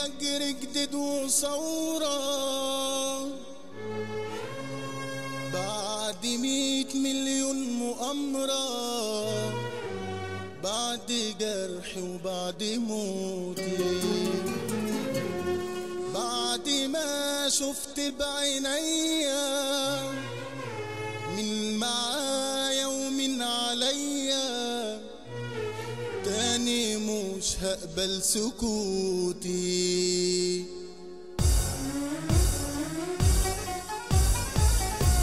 فجر جديد وثورة بعد 100 مليون مؤامرة، بعد جرحي وبعد موتي، بعد ما شفت بعينيا من معايا ومن عليا، تاني مش هقبل سكوتي.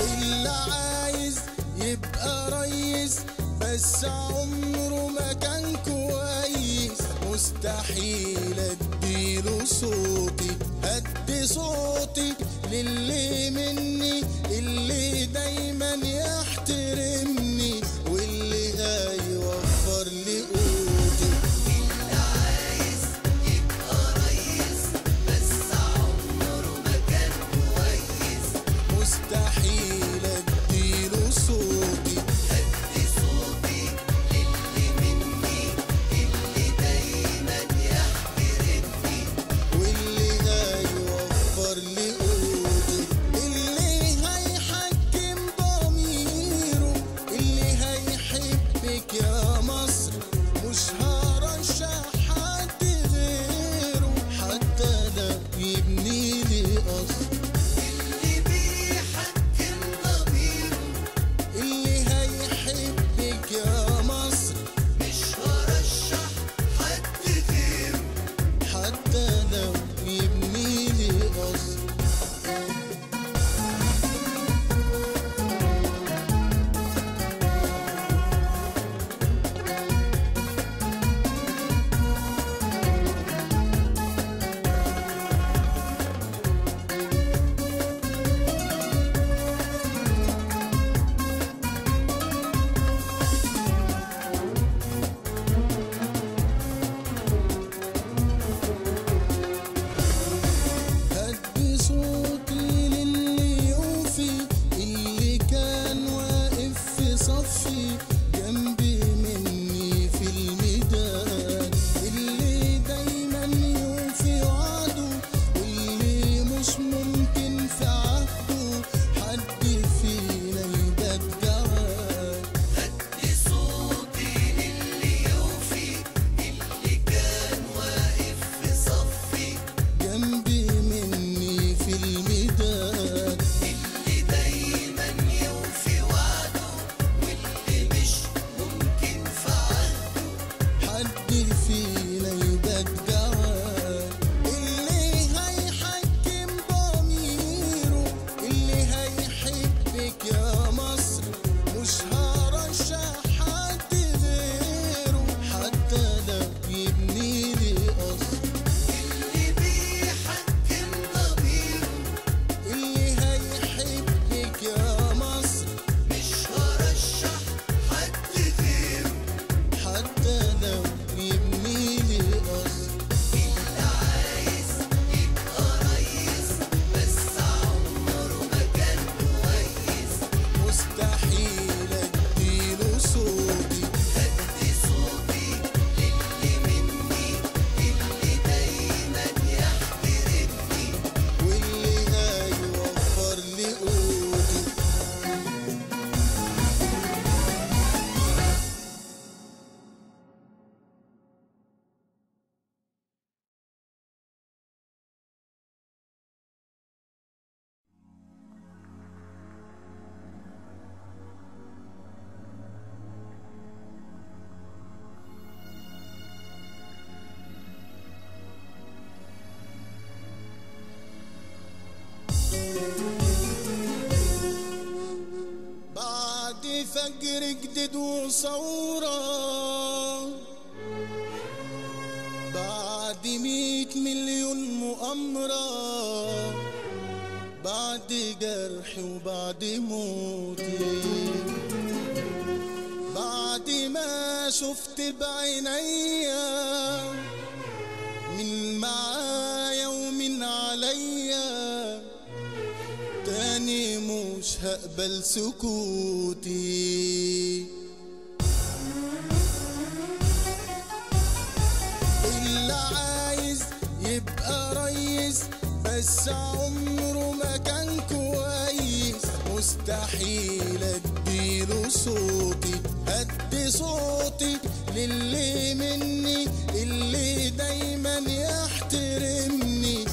اللي عايز يبقى ريس بس عمره ما كان كويس، مستحيل اديله صوتي، هدي صوتي للي مني، اللي دايما يحترمني واللي هيوفر لي قوتي. اللي عايز يبقى ريس بس عمره ما كان كويس، مستحيل اديله صوتي، هدي صوتي للي مني، اللي دايما يحترمني واللي هيوفر لي قوتي، اللي هيحكم ضميره، اللي هيحبك يا مصر، مش هرشح حد غيره، حتى لو يبني لي قصر. اللي بيحكم ضميره، اللي هيحبك يا مصر، مش هرشح حد غيره، حتى لو يبني لي قصر. هدي صوتي للي يوفي، اللي كان واقف في صفي جنبي مني في الميدان، اللي دايما يوفي وعده، واللي مش ممكن في عهده حد فينا يبات جواد. هدي صوتي للي يوفي، اللي كان واقف في صفي جنبي مني في الميدان، اللي دايما يوفي وعده، واللي مش ممكن في عهده حد فينا يبات جواد. اللي هيحكم ضميره، اللي هيحبك يا مصر، مش هرشح حد غيره، حتى لو يبني لي قصر. اللي بيحكم ضميره، اللي هيحبك يا مصر، مش هرشح حد غيره، حتى لو يبني لي قصر. اللي عايز يبقى ريس بس عمره ما كان كويس، مستحيل اديله صوتي، هدي صوتي للي مني، اللي دايما يحترمني واللي هيوفر لي قوتي. بعد فجر جديد وثورة بعد 100 مليون مؤامرة، بعد جرحي وبعد موتي، بعد ما شفت بعينيا من معايا ومن عليا، تاني مش هقبل سكوتي. اللي عايز يبقى ريس بس عمره ما كان كويس. مستحيل اديله صوتي، هدي صوتي للي مني اللي دايما يحترمني.